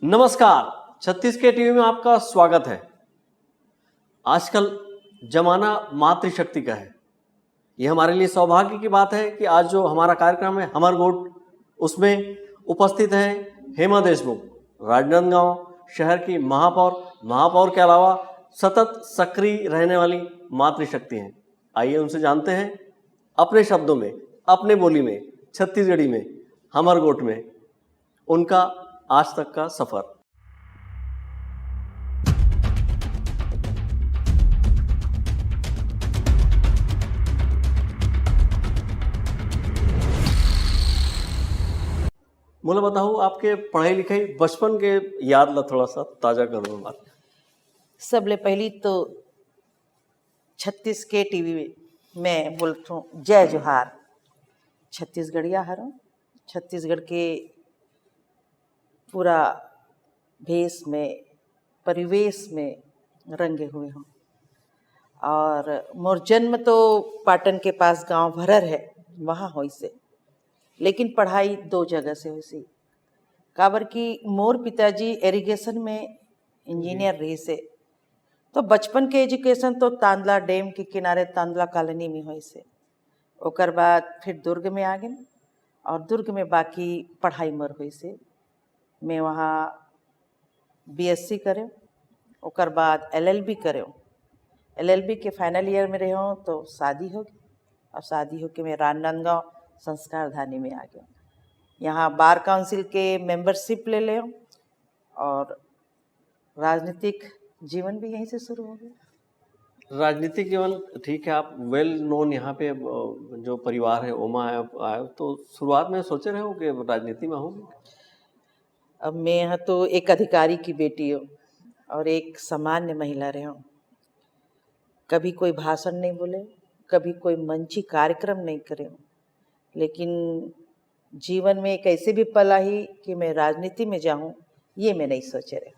नमस्कार, छत्तीस के टीवी में आपका स्वागत है। आजकल जमाना मातृशक्ति का है। यह हमारे लिए सौभाग्य की बात है कि आज जो हमारा कार्यक्रम है हमर गोट, उसमें उपस्थित हैं हेमा देशमुख, राजनांदगांव शहर की महापौर के अलावा सतत सक्रिय रहने वाली मातृशक्ति हैं। आइए उनसे जानते हैं अपने शब्दों में, अपने बोली में, छत्तीसगढ़ी में, हमर गोट में उनका आज तक का सफर। मुझे बताओ, आपके पढ़ाई लिखाई बचपन के याद ला थोड़ा सा ताजा करो बात। सबले पहली तो छत्तीस के टीवी में बोलता हूँ जय जोहार। छत्तीसगढ़िया हरों, छत्तीसगढ़ के पूरा भेष में परिवेश में रंगे हुए हूँ। और मोर जन्म तो पाटन के पास गांव भरर है, वहाँ हुई से, लेकिन पढ़ाई दो जगह से हुई सी। काबर की मोर पिताजी इरिगेशन में इंजीनियर रही से, तो बचपन के एजुकेशन तो तांदला डैम के किनारे तांदला कॉलोनी में हुई से। ओकर बाद फिर दुर्ग में आ गए और दुर्ग में बाकी पढ़ाई मर हुई से। मैं वहाँ बीएससी करे, ओकर बाद एलएलबी करे। एलएलबी के फाइनल ईयर में रहे हूँ तो शादी हो गई, और शादी हो के मैं राजनांदगांव संस्कार धानी में आ गया। यहाँ बार काउंसिल के मेंबरशिप ले ले और राजनीतिक जीवन भी यहीं से शुरू हो गया। राजनीतिक जीवन ठीक है, आप वेल नोन यहाँ पे जो परिवार है ओमा आए, तो शुरुआत में सोचे रहे हो कि राजनीति में होंगे? अब मैं यहाँ तो एक अधिकारी की बेटी हूँ और एक सामान्य महिला रही हूँ। कभी कोई भाषण नहीं बोले, कभी कोई मंची कार्यक्रम नहीं करे, लेकिन जीवन में एक ऐसे भी पल आई कि मैं राजनीति में जाऊँ, ये मैं नहीं सोचे रहे।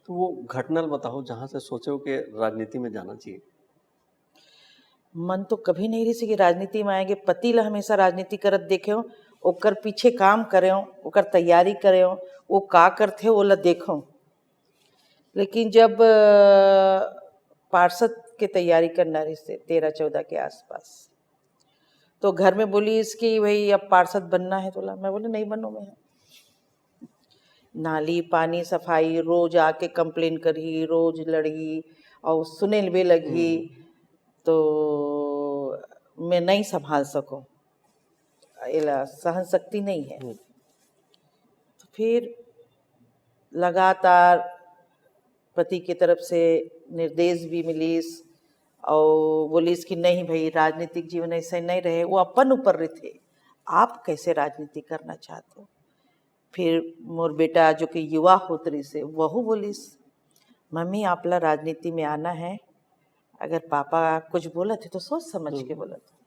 तो वो घटना बताओ जहाँ से सोचे हो कि राजनीति में जाना चाहिए। मन तो कभी नहीं रही कि राजनीति में आएंगे। पति ला हमेशा राजनीति करत देखे हो, ओकर पीछे काम करे हो, ओकर तैयारी करे हो, वो का करते हो वो ला देखो। लेकिन जब पार्षद के तैयारी करना रही से 13-14 के आसपास, तो घर में बोली इसकी भाई अब पार्षद बनना है तोला। मैं बोले नहीं बनो, मैं नाली पानी सफाई रोज आके कंप्लेन करी, रोज लड़ी और सुने भी लगी, तो मैं नहीं संभाल सको, सहन शक्ति नहीं है। तो फिर लगातार पति की तरफ से निर्देश भी मिलीस और बोलीस कि नहीं भाई राजनीतिक जीवन ऐसे नहीं रहे। वो अपन ऊपर रहे थे, आप कैसे राजनीति करना चाहते हो। फिर मोर बेटा जो कि युवा होतरी से वह बोलीस मम्मी आपला राजनीति में आना है, अगर पापा कुछ बोला थे तो सोच समझ के बोला थे।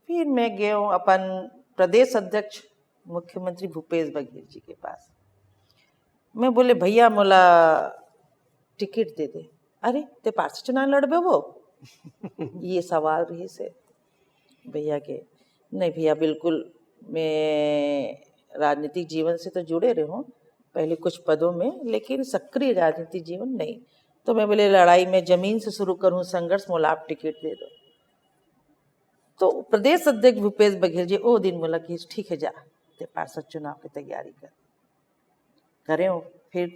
फिर मैं गया हूँ अपन प्रदेश अध्यक्ष मुख्यमंत्री भूपेश बघेल जी के पास। मैं बोले भैया मोला टिकट दे दे। अरे ते पार्षद चुनाव लड़बे वो ये सवाल रही से भैया के। नहीं भैया बिल्कुल, मैं राजनीतिक जीवन से तो जुड़े रहे हूँ पहले कुछ पदों में, लेकिन सक्रिय राजनीतिक जीवन नहीं। तो मैं बोले लड़ाई में जमीन से शुरू करूँ संघर्ष, मोला आप टिकट दे दो। तो प्रदेश अध्यक्ष भूपेश बघेल जी ओ दिन बोला कि ठीक है जा ते पार्षद चुनाव की तैयारी करे हो। फिर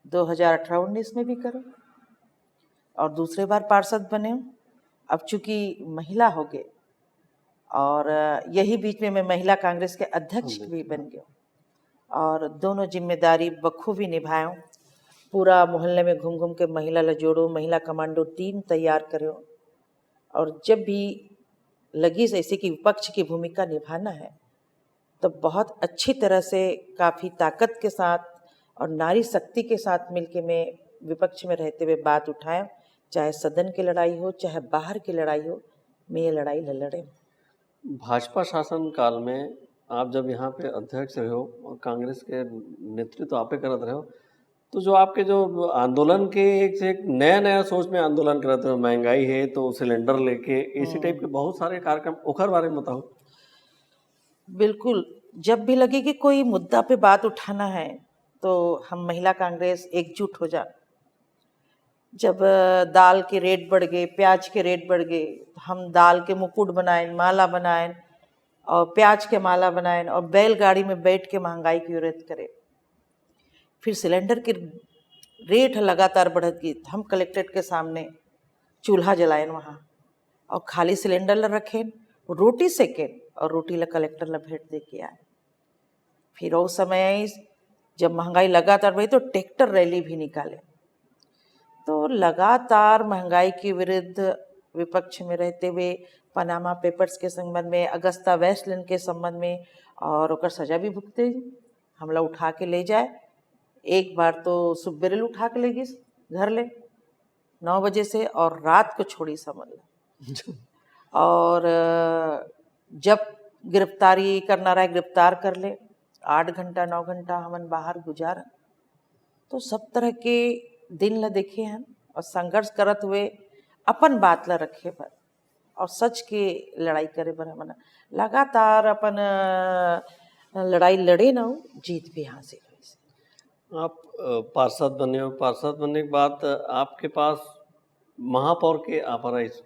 2018-19 में भी करो और दूसरे बार पार्षद बने हो। अब चूंकि महिला हो गए और यही बीच में मैं महिला कांग्रेस के अध्यक्ष भी बन गया और दोनों जिम्मेदारी बखूबी निभाए। पूरा मोहल्ले में घूम घूम के महिला ला जोड़ो, महिला कमांडो टीम तैयार करो, और जब भी लगी ऐसे कि विपक्ष की भूमिका निभाना है तो बहुत अच्छी तरह से काफ़ी ताकत के साथ और नारी शक्ति के साथ मिलके मैं विपक्ष में रहते हुए बात उठाएं। चाहे सदन की लड़ाई हो चाहे बाहर की लड़ाई हो, मैं ये लड़ाई लड़े। भाजपा शासन काल में आप जब यहाँ पे अध्यक्ष रहे हो और कांग्रेस के नेतृत्व आप करत रहे हो, तो जो आपके जो आंदोलन के एक से एक नया सोच में आंदोलन करते हो, महंगाई है तो सिलेंडर लेके इसी टाइप के बहुत सारे कार्यक्रम, ओखर बारे में बताओ। बिल्कुल, जब भी लगे कि कोई मुद्दा पे बात उठाना है तो हम महिला कांग्रेस एकजुट हो जा। जब दाल के रेट बढ़ गए, प्याज के रेट बढ़ गए, तो हम दाल के मुकुट बनाए, माला बनाए और प्याज के माला बनाए और बैलगाड़ी में बैठ के महंगाई की विरोध करें। फिर सिलेंडर की रेट लगातार बढ़त गई, हम कलेक्ट्रेट के सामने चूल्हा जलाएं वहाँ और खाली सिलेंडर ला रखें, रोटी सेकें और रोटी ला कलेक्टर ला भेंट दे के आए। फिर उस समय जब महंगाई लगातार बढ़ी तो ट्रैक्टर रैली भी निकाले। तो लगातार महंगाई के विरुद्ध विपक्ष में रहते हुए पनामा पेपर्स के संबंध में, अगस्ता वेस्टलैंड के संबंध में और ओकर सजा भी भुगते, हमला उठा के ले जाए। एक बार तो सुबेरे उठा के ले गई घर ले 9 बजे से और रात को छोड़ी समझ लो। और जब गिरफ्तारी करना रहा गिरफ्तार कर ले, 8 घंटा 9 घंटा हमन बाहर गुजार। तो सब तरह के दिन ला देखे हैं और संघर्ष करत हुए अपन बात ला रखे पर और सच के लड़ाई करे पर हमन लगातार अपन लड़ाई लड़े ना हो, जीत भी हासिल हुई। आप पार्षद बने हो, पार्षद बनने के बाद आपके पास महापौर के आपर इस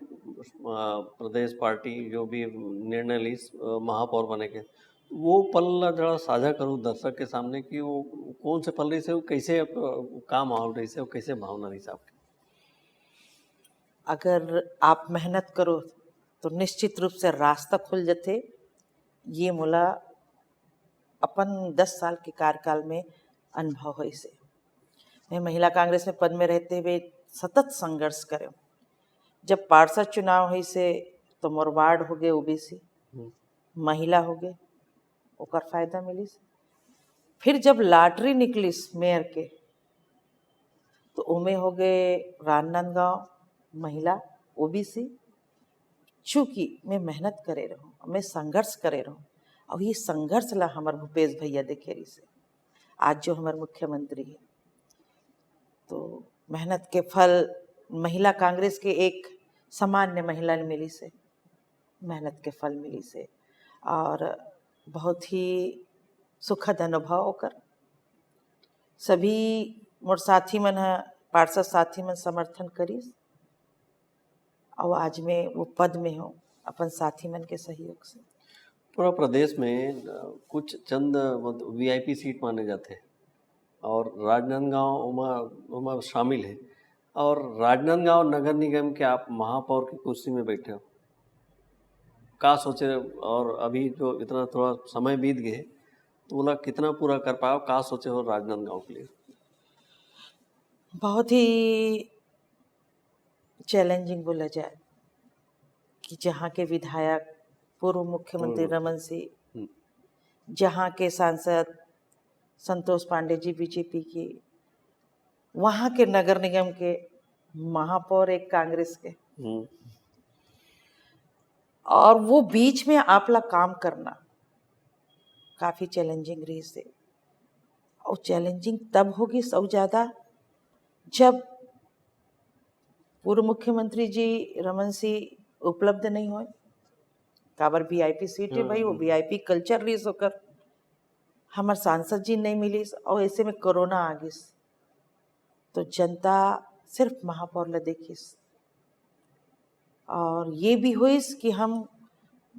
प्रदेश पार्टी जो भी निर्णय ली महापौर बने के, वो पल जरा साझा करूँ दर्शक के सामने कि वो कौन से पल रही से, वो कैसे काम आउट रही से, वो कैसे भावना रही से आपकी? अगर आप मेहनत करो तो निश्चित रूप से रास्ता खुल जाते। ये मोला अपन 10 साल के कार्यकाल में अनुभव है। इसे मैं महिला कांग्रेस में पद में रहते हुए सतत संघर्ष करे। जब पार्षद चुनाव हुई से तो मोर वार्ड हो गए ओबीसी, महिला हो गए, ओकर फायदा मिलिस। फिर जब लॉटरी निकलिस मेयर के तो उमे हो गए राजनांदगांव महिला ओबीसी। चूँकि मैं मेहनत करे रहूँ, मैं संघर्ष करे रहूँ और ये संघर्ष ला हमार भूपेश भैया देखे रही से आज जो हमारे मुख्यमंत्री है। तो मेहनत के फल महिला कांग्रेस के एक सामान्य महिला ने मिली से, मेहनत के फल मिली से और बहुत ही सुखद अनुभव होकर सभी मोर साथी मन पार्षद साथी मन समर्थन करीस और आज मैं वो पद में हूँ अपन साथी मन के सहयोग से। पूरा प्रदेश में कुछ चंद वीआईपी सीट माने जाते हैं और राजनांदगांव उमा शामिल है। और राजनांदगांव नगर निगम के आप महापौर की कुर्सी में बैठे हो, क्या सोचे? और अभी जो इतना थोड़ा समय बीत गए तो बोला कितना पूरा कर पाओ, क्या सोचे हो राजनांदगांव के लिए? बहुत ही चैलेंजिंग बोला जाए कि जहाँ के विधायक पूर्व मुख्यमंत्री रमन सिंह, जहाँ के सांसद संतोष पांडे जी बीजेपी की, वहाँ के नगर निगम के महापौर एक कांग्रेस के, और वो बीच में आपला काम करना काफ़ी चैलेंजिंग रही से। और चैलेंजिंग तब होगी सब ज़्यादा जब पूर्व मुख्यमंत्री जी रमन सिंह उपलब्ध नहीं हो। काबर वीआईपी सीट है भाई, वो वीआईपी कल्चर रही होकर हमार सांसद जी नहीं मिली और ऐसे में कोरोना आ गई तो जनता सिर्फ महापौर ला देखिस। और ये भी हुई कि हम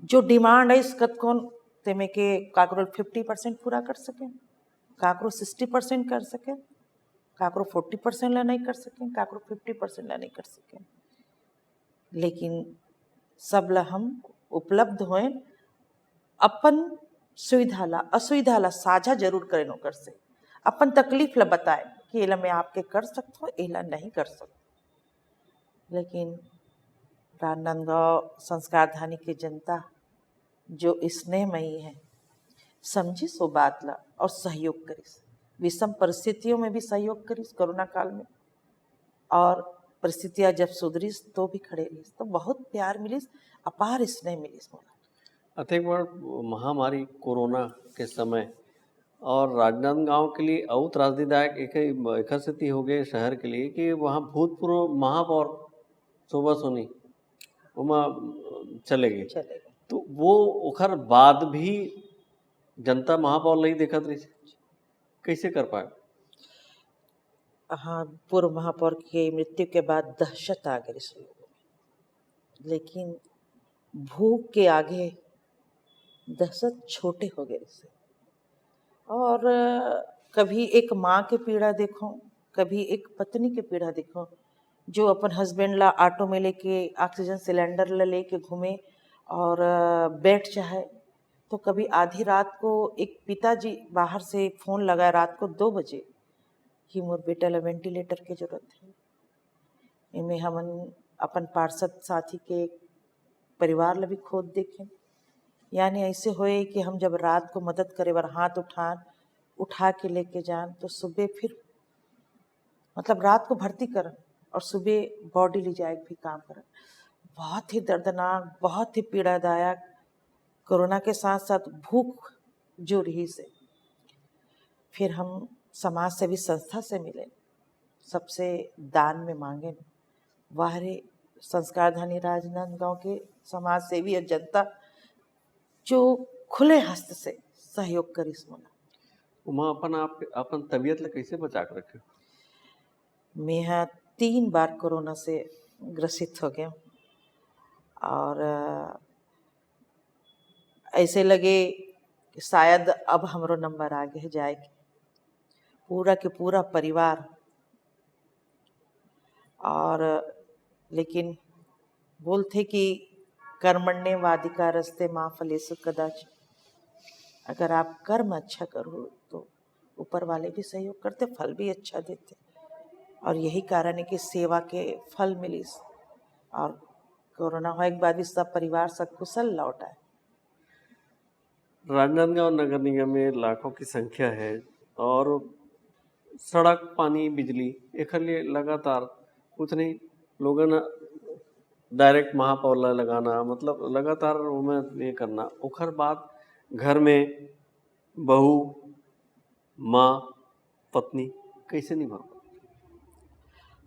जो डिमांड है इस कौन तेमे के काकरो 50% पूरा कर सकें, काकरो 60% कर सकें, काकरो 40% ला नहीं कर सकें, काकरो 50% ला नहीं कर सकें, लेकिन सब ला हम उपलब्ध होए। अपन सुविधा ला असुविधा ला साझा जरूर करें नौकर से, अपन तकलीफ ला बताए कि एला मैं आपके कर सकता हूँ, एला नहीं कर सकता। लेकिन राजनांदगांव संस्कार धानी की जनता जो स्नेहमयी है समझी सो बात ला और सहयोग करिस, विषम परिस्थितियों में भी सहयोग करिस कोरोना काल में, और परिस्थितियाँ जब सुधरिस तो भी खड़े रहिस। तो बहुत प्यार मिलिस, अपार स्नेह मिलिस मोला। अतः बार महामारी कोरोना के समय और राजनांदगांव के लिए और त्रासदीदायक एक स्थिति हो गई शहर के लिए कि वहाँ भूतपूर्व महापौर शोभा सोनी उमा चले गए। तो वो ओखर बाद भी जनता महापौर नहीं देखत रही, कैसे कर पाए? हाँ, पूर्व महापौर की मृत्यु के बाद दहशत आ गई इस लोगों में, लेकिन भूख के आगे दहशत छोटे हो गए इससे। और कभी एक माँ के पीड़ा देखो, कभी एक पत्नी के पीड़ा देखो, जो अपन हस्बैंड ला ऑटो में लेके ऑक्सीजन सिलेंडर ला लेके घूमे और बैठ चाहे, तो कभी आधी रात को एक पिताजी बाहर से फ़ोन लगाए रात को 2 बजे कि मोर बेटा ला वेंटिलेटर के जरूरत है। इनमें हमन अपन पार्षद साथी के परिवार ला भी खोद देखें। यानी ऐसे होए कि हम जब रात को मदद करे बर हाथ उठा के लेके जान, तो सुबह फिर मतलब रात को भर्ती करन और सुबह बॉडी ले जाए भी काम करन। बहुत ही दर्दनाक, बहुत ही पीड़ादायक। कोरोना के साथ साथ भूख जो रही से, फिर हम समाज सेवी संस्था से मिले, सबसे दान में मांगे। वाहरे संस्कारधानी राजनांदगांव के समाज सेवी और जनता जो खुले हस्त से सहयोग करी मोला। उमा अपन तबीयत ला कैसे बचा के रखे? मैं 3 बार कोरोना से ग्रसित हो गया और ऐसे लगे कि शायद अब हमरो नंबर आगे जाएगी। पूरा के पूरा परिवार, और लेकिन बोलते कि कर्मण्ये वाधिकारस्ते मा फलेषु कदाचन। अगर आप कर्म अच्छा करो तो ऊपर वाले भी सहयोग करते, फल भी अच्छा देते। और यही कारण है कि सेवा के फल मिली और कोरोना होने के बाद भी सब परिवार सकुशल लौटा है। राजनांदगांव नगर निगम में लाखों की संख्या है और सड़क, पानी, बिजली एकर लिए लगातार कुछ नहीं लोगों ने डायरेक्ट महापौर ला लगाना, मतलब लगातार उमें ये करना। ओकर बाद घर में बहू, माँ, पत्नी कैसे निभा?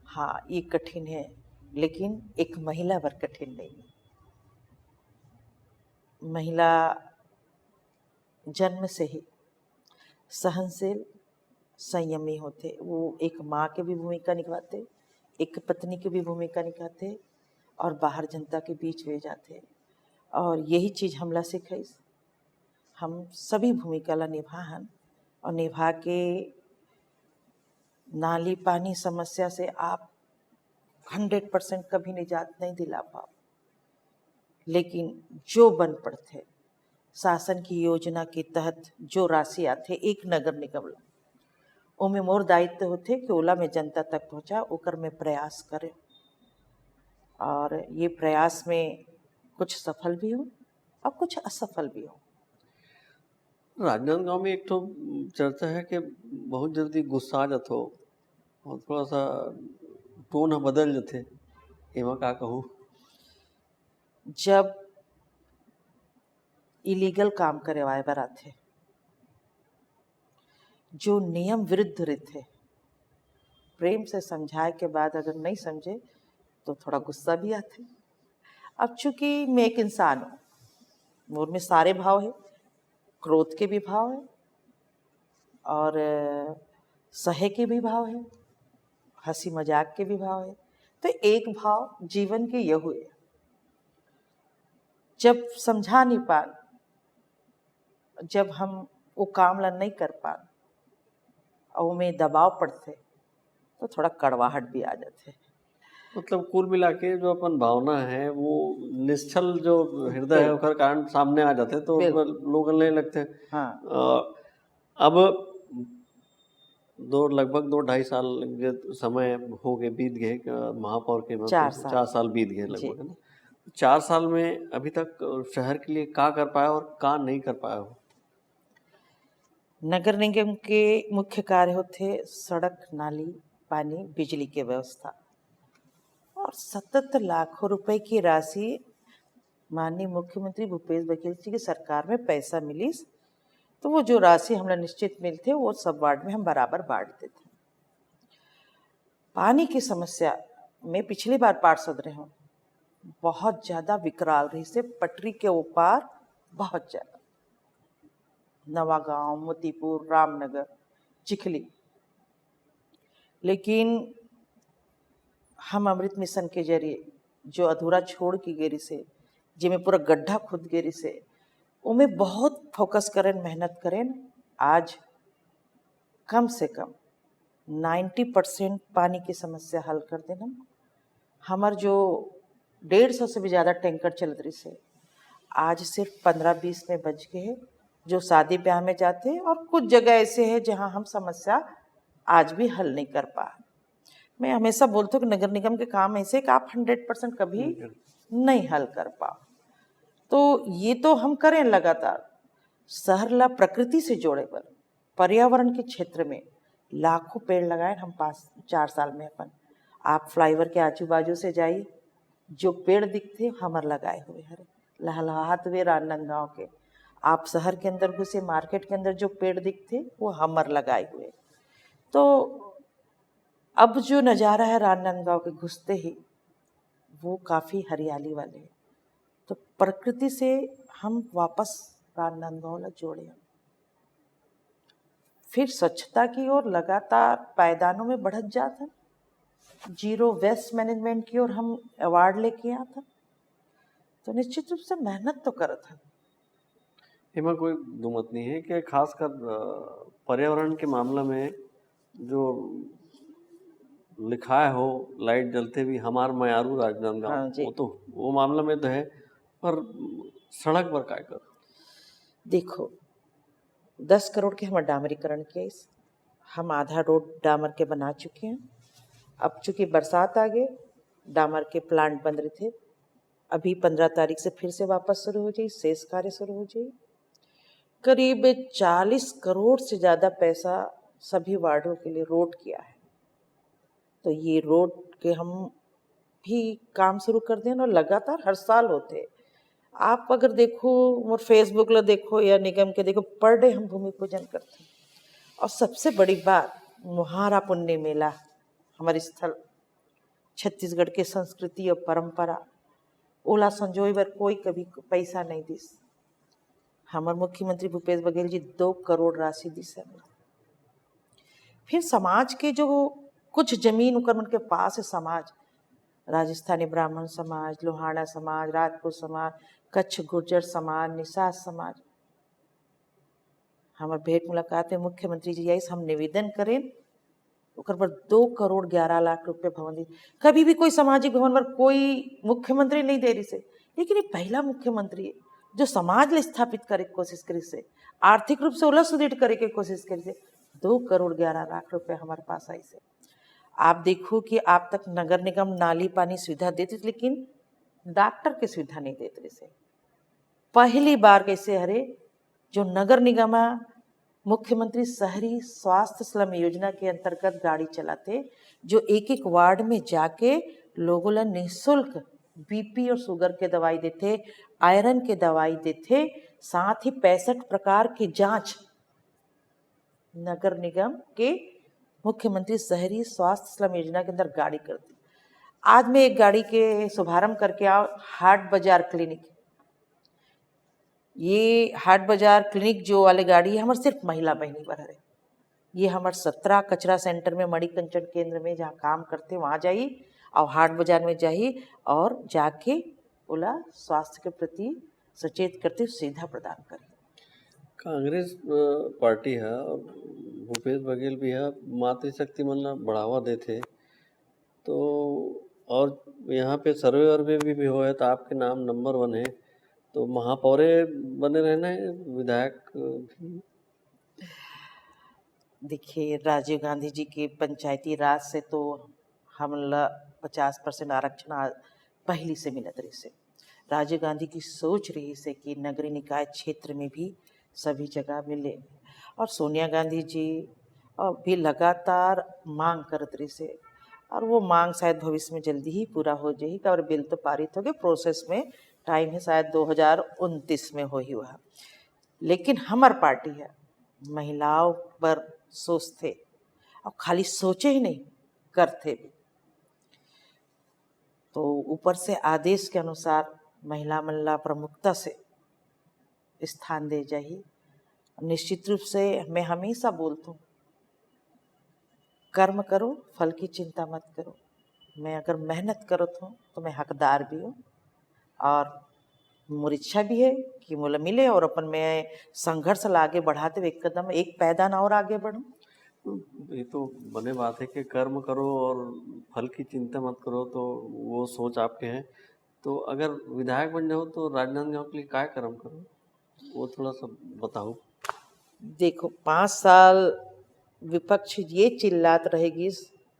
हाँ, ये कठिन है, लेकिन एक महिला पर कठिन नहीं है। महिला जन्म से ही सहनशील, संयमी होते। वो एक माँ की भी भूमिका निभाते, एक पत्नी की भी भूमिका निभाते और बाहर जनता के बीच में जाते। और यही चीज़ हमला सिखाई। हम सभी भूमिका ला निभाहन और निभा के नाली पानी समस्या से आप 100% कभी निजात नहीं दिला पाओ, लेकिन जो बन पड़ते शासन की योजना के तहत जो राशि आते एक नगर निगम ला, ओमे मोर दायित्व होते कि ओला में जनता तक पहुँचा, ओकर में प्रयास करें। और ये प्रयास में कुछ सफल भी हो और कुछ असफल भी हो। राजनांदगांव में एक तो चर्चा है कि बहुत जल्दी गुस्सा आ जाते हो और थोड़ा सा टोन बदल जाते, एमा का कहूँ? जब इलीगल काम करे वाले बर आथे, जो नियम विरुद्ध रहते, प्रेम से समझाए के बाद अगर नहीं समझे तो थोड़ा गुस्सा भी आते। अब चूंकि मैं एक इंसान हूँ, मोर में सारे भाव है, क्रोध के भी भाव है और सहे के भी भाव है, हंसी मजाक के भी भाव है। तो एक भाव जीवन के यह हुए, जब समझा नहीं पा, जब हम वो काम ला नहीं कर पा और वो में दबाव पड़ते तो थोड़ा कड़वाहट भी आ जाते। मतलब कुल मिला के जो अपन भावना है वो निश्चल जो हृदय है ओकर कारण सामने आ जाते, तो लोग नहीं लगते। हाँ। अब लगभग 2-2.5 साल के समय हो गए, बीत गए महापौर के, 4 साल बीत गए लगभग, है ना? 4 साल में अभी तक शहर के लिए का कर पाया और का नहीं कर पाया हो? नगर निगम के मुख्य कार्य होते सड़क, नाली, पानी, बिजली की व्यवस्था और सतत लाखों रुपए की राशि माननीय मुख्यमंत्री भूपेश बघेल जी की सरकार में पैसा मिली, तो वो जो राशि हमें निश्चित मिलते वो सब वार्ड में हम बराबर बांटते थे। पानी की समस्या में पिछली बार पार्षद रहे हूँ, बहुत ज़्यादा विकराल रही से, पटरी के ऊपर बहुत ज़्यादा। नवागांव, मोतीपुर, रामनगर, चिखली। लेकिन हम अमृत मिशन के जरिए जो अधूरा छोड़ की गेरी से, जिमें पूरा गड्ढा खुद गेरी से, उमें बहुत फोकस करें, मेहनत करें। आज कम से कम 90% पानी की समस्या हल कर देना। हमार जो 150 से भी ज़्यादा टैंकर चल रही से, आज सिर्फ 15-20 में बच गए हैं जो शादी ब्याह में जाते हैं, और कुछ जगह ऐसे हैं जहां हम समस्या आज भी हल नहीं कर पा। मैं हमेशा बोलती हूँ कि नगर निगम के काम ऐसे कि आप 100% कभी नहीं हल कर पाओ। तो ये तो हम करें लगातार, शहर ला प्रकृति से जोड़े पर पर्यावरण के क्षेत्र में लाखों पेड़ लगाए हम 5-4 साल में अपन। आप फ्लाईओवर के आजू बाजू से जाइए, जो पेड़ दिखते हमर लगाए हुए हरे लहलहात हुए राजनांदगांव के। आप शहर के अंदर घुसे, मार्केट के अंदर जो पेड़ दिखते वो हमर लगाए हुए। तो अब जो नज़ारा है राजनांदगांव के घुसते ही, वो काफ़ी हरियाली वाले हैं। तो प्रकृति से हम वापस राजनांदगांव ला जोड़े हैं। फिर स्वच्छता की ओर लगातार पायदानों में बढ़त जाता, जीरो वेस्ट मैनेजमेंट की ओर हम अवार्ड लेके आता। तो निश्चित रूप से मेहनत तो करत है। इसमें कोई दुमत नहीं है कि खासकर पर्यावरण के मामला में जो लिखा है हो लाइट जलते भी हमार मयारू राजनांदगांव, हाँ जी। वो तो वो मामला में तो है, पर सड़क पर काय कर। देखो 10 करोड़ के हमारे डामरीकरण किया, इस हम आधा रोड डामर के बना चुके हैं। अब चूंकि बरसात आ गए, डामर के प्लांट बंद रहे थे, अभी 15 तारीख से फिर से वापस शुरू हो जाए, शेष कार्य शुरू हो जाए। करीब 40 करोड़ से ज़्यादा पैसा सभी वार्डों के लिए रोड किया है। तो ये रोड के हम भी काम शुरू कर दें और लगातार हर साल होते। आप अगर देखो और फेसबुक ला देखो या निगम के देखो, पर डे हम भूमि पूजन करते हैं। और सबसे बड़ी बात, मुहारा पुण्य मेला हमारे स्थल, छत्तीसगढ़ के संस्कृति और परंपरा ओला संजोए बर कोई कभी पैसा नहीं दिस। हमारे मुख्यमंत्री भूपेश बघेल जी 2 करोड़ राशि दिस है। फिर समाज के जो कुछ जमीन उकर के पास है समाज, राजस्थानी ब्राह्मण समाज, लोहाड़ा समाज, राजपूत समाज, कच्छ गुर्जर समाज, निषाद समाज, हमारे भेंट मुलाकात में मुख्यमंत्री जी आई हम निवेदन करें उकर पर 2 करोड़ 11 लाख रुपए भवन दी। कभी भी कोई सामाजिक भवन पर कोई मुख्यमंत्री नहीं दे रही से, लेकिन ये पहला मुख्यमंत्री है जो समाज ले स्थापित करे की कोशिश करी से, आर्थिक रूप से उलट सुदृढ़ करे की कोशिश करी से। 2 करोड़ 11 लाख रुपए हमारे पास आई से। आप देखो कि आप तक नगर निगम नाली पानी सुविधा देते, लेकिन डॉक्टर की सुविधा नहीं देते से। पहली बार कैसे हरे जो नगर निगम मुख्यमंत्री शहरी स्वास्थ्य स्लम योजना के अंतर्गत गाड़ी चलाते, जो एक एक वार्ड में जाके लोगों ला निःशुल्क बीपी और शुगर के दवाई देते, आयरन के दवाई देते, साथ ही 65 प्रकार की जांच नगर निगम के मुख्यमंत्री शहरी स्वास्थ्य स्लम योजना के अंदर गाड़ी करती। आज मैं एक गाड़ी के शुभारंभ करके आओ, हाट बाजार क्लिनिक। ये हाट बाजार क्लिनिक जो वाले गाड़ी है हमारे सिर्फ महिला बहनी पर है। ये हमारे 17 कचरा सेंटर में मणिकंचन केंद्र में जहाँ काम करते वहाँ जाइए और हाट बाजार में जाइए और जाके बोला स्वास्थ्य के प्रति सचेत करते सुविधा प्रदान करें। कांग्रेस पार्टी है और भूपेश बघेल भी है, मातृशक्ति मतलब बढ़ावा देते, तो और यहाँ पे सर्वे वर्वे भी हो है तो आपके नाम नंबर 1 है, तो महापौरे बने रहना है, विधायक भी। देखिए राजीव गांधी जी के पंचायती राज से तो हम 50% आरक्षण पहली से मिलत रही से। राजीव गांधी की सोच रही से कि नगरीय निकाय क्षेत्र में भी सभी जगह मिले, और सोनिया गांधी जी भी लगातार मांग करत रही से, और वो मांग शायद भविष्य में जल्दी ही पूरा हो जाएगी। और बिल तो पारित हो गए, प्रोसेस में टाइम है, शायद 2029 में हो ही हुआ। लेकिन हमार पार्टी है महिलाओं पर सोचते और खाली सोचे ही नहीं करते भी। तो ऊपर से आदेश के अनुसार महिला मल्ला प्रमुखता से स्थान दे जाही। निश्चित रूप से मैं हमेशा बोलता हूँ, कर्म करो, फल की चिंता मत करो। मैं अगर मेहनत करत हूँ तो मैं हकदार भी हूँ, और मोर इच्छा भी है कि मोला मिले, और अपन मैं संघर्ष ला आगे बढ़ाते हुए एक कदम, एक पैदान और आगे बढ़ूँ। ये तो बने बात है कि कर्म करो और फल की चिंता मत करो, तो वो सोच आपके हैं। तो अगर विधायक बन जाओ तो राजनांदगांव के लिए क्या कर्म करो, वो थोड़ा सा बताओ। देखो, 5 साल विपक्ष ये चिल्लात रहेगी,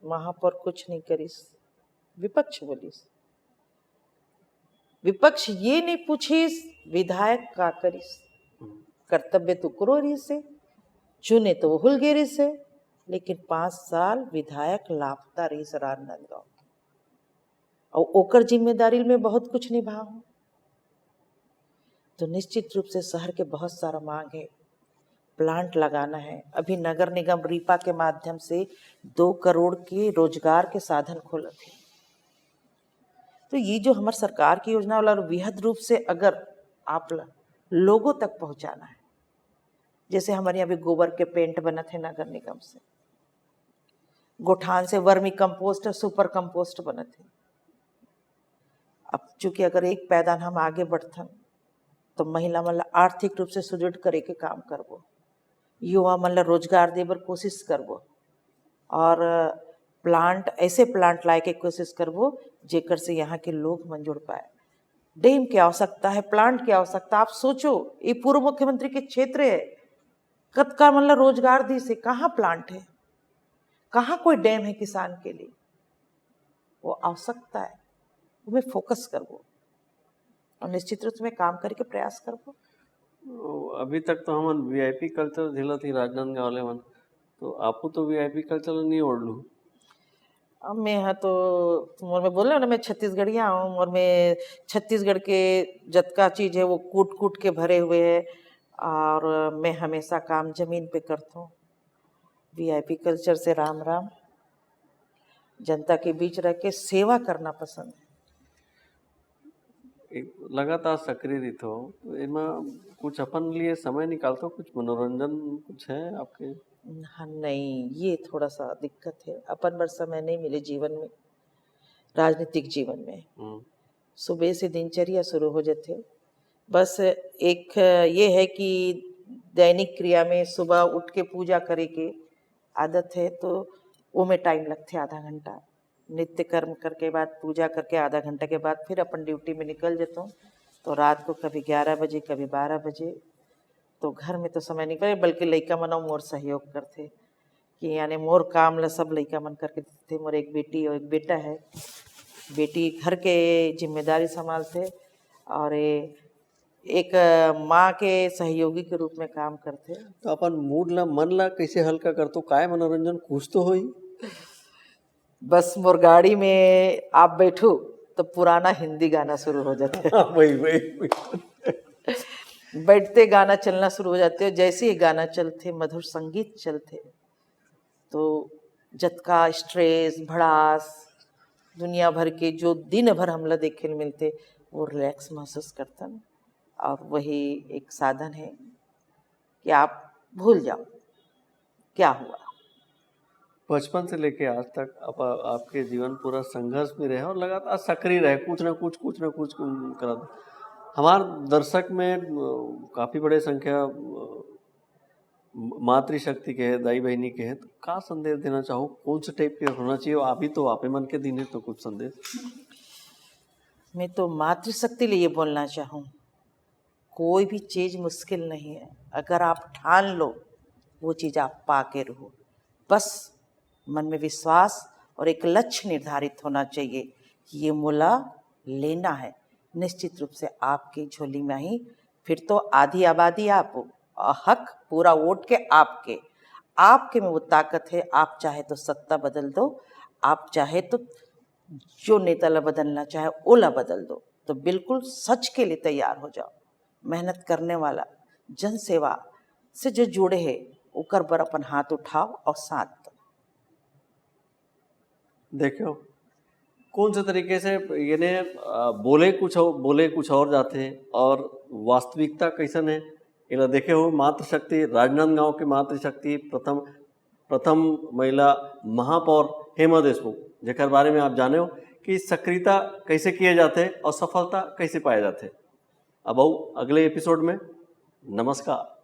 वहां पर कुछ नहीं करीस। विपक्ष बोलीस, विपक्ष ये नहीं पूछीस विधायक का करीस। कर्तव्य तो करो रही से, चुने तो हुलगेरी से, लेकिन 5 साल विधायक लापता रही राजनांदगांव, और ओकर जिम्मेदारी में बहुत कुछ निभा हूं। तो निश्चित रूप से शहर के बहुत सारा मांग है, प्लांट लगाना है। अभी नगर निगम रीपा के माध्यम से 2 करोड़ के रोजगार के साधन खोले थे। तो ये जो हमारी सरकार की योजना वाला वृहद रूप से अगर आप लोगों तक पहुंचाना है, जैसे हमारे यहाँ भी गोबर के पेंट बने थे नगर निगम से, गोठान से वर्मी कंपोस्ट और सुपर कंपोस्ट बने थे। अब चूंकि अगर एक पैदान हम आगे बढ़थन तो महिला मतलब आर्थिक रूप से सुदृढ़ करे के काम करबो, युवा मतलब रोजगार दे बर कोशिश करबो, और प्लांट ऐसे प्लांट लाए के कोशिश करबो जेकर से यहाँ के लोग मन जुड़ पाए। डैम की आवश्यकता है, प्लांट की आवश्यकता। आप सोचो, ये पूर्व मुख्यमंत्री के क्षेत्र है, कद का मतलब रोजगार दी से कहाँ प्लांट है, कहाँ कोई डैम है किसान के लिए। वो आवश्यकता है, वो मैं फोकस करबो और निश्चित रूप से मैं काम करके प्रयास करबो। अभी तक तो हम वीआईपी कल्चर झेला थी राजनांदगांव वाले मन, तो आपको तो वीआईपी कल्चर नहीं ओढ़ लू। अब मैं यहाँ तो मोर में बोल रहा हूँ ना, मैं छत्तीसगढ़िया हूँ, और मैं छत्तीसगढ़ के जतका चीज़ है वो कूट कूट के भरे हुए है, और मैं हमेशा काम जमीन पे करता हूँ। वीआईपी कल्चर से राम राम, जनता के बीच रह के सेवा करना पसंद है। एक लगातार सक्रिय रहते हो, तो इनमें कुछ अपन लिए समय निकालते हो, कुछ मनोरंजन कुछ है आपके? हाँ, नहीं, ये थोड़ा सा दिक्कत है, अपन बर समय नहीं मिले जीवन में, राजनीतिक जीवन में। सुबह से दिनचर्या शुरू हो जाते, बस एक ये है कि दैनिक क्रिया में सुबह उठ के पूजा करे के आदत है, तो वो में टाइम लगते आधा घंटा। नित्य कर्म करके बाद पूजा करके आधा घंटा के बाद फिर अपन ड्यूटी में निकल जाता हूँ। तो रात को कभी 11 बजे कभी 12 बजे, तो घर में तो समय निकले, बल्कि लइका मन मोर सहयोग करते कि यानी मोर काम ला सब लइका मन करके देते। मोर एक बेटी और एक बेटा है, बेटी घर के जिम्मेदारी संभालते, और एक माँ के सहयोगी के रूप में काम करते। तो अपन मूड ला मन ला कैसे हल्का करते हो, काय मनोरंजन कुछ तो होई? बस मोर गाड़ी में आप बैठो तो पुराना हिंदी गाना शुरू हो जाते हैं। वही वही बैठते गाना चलना शुरू हो जाते हैं। जैसे ही गाना चलते, मधुर संगीत चलते, तो जतका स्ट्रेस भड़ास दुनिया भर के जो दिन भर हमला देखे मिलते, वो रिलैक्स महसूस करतन, और वही एक साधन है कि आप भूल जाओ क्या हुआ। बचपन से लेके आज तक आपके जीवन पूरा संघर्ष में रहे और लगातार सक्रिय रहे, कुछ ना कुछ करा। हमारे दर्शक में काफ़ी बड़े संख्या मातृशक्ति के है, दाई बहनी के हैं, तो क्या संदेश देना चाहो, कौन से टाइप के होना चाहिए? अभी तो आपे मन के दिन है, तो कुछ संदेश। मैं तो मातृशक्ति लिए बोलना चाहूँ, कोई भी चीज़ मुश्किल नहीं है, अगर आप ठान लो वो चीज़ आप पाके रहो। बस मन में विश्वास और एक लक्ष्य निर्धारित होना चाहिए कि ये मोला लेना है। निश्चित रूप से आपकी झोली में ही फिर तो आधी आबादी आप हो, हक पूरा वोट के आपके में वो ताकत है। आप चाहे तो सत्ता बदल दो, आप चाहे तो जो नेता ला बदलना चाहे ओला बदल दो। तो बिल्कुल सच के लिए तैयार हो जाओ। मेहनत करने वाला, जन सेवा से जो जुड़े है, ओकर पर अपन हाथ उठाओ और साथ दो। देखो कौन से तरीके से बोले कुछ और जाते हैं, और वास्तविकता कैसन है इला देखे हो मातृशक्ति राजनांदगांव की मातृशक्ति प्रथम महिला महापौर हेमा देशमुख जेकर बारे में आप जाने हो कि सक्रियता कैसे किए जाते और सफलता कैसे पाए जाते। अब आओ अगले एपिसोड में। नमस्कार।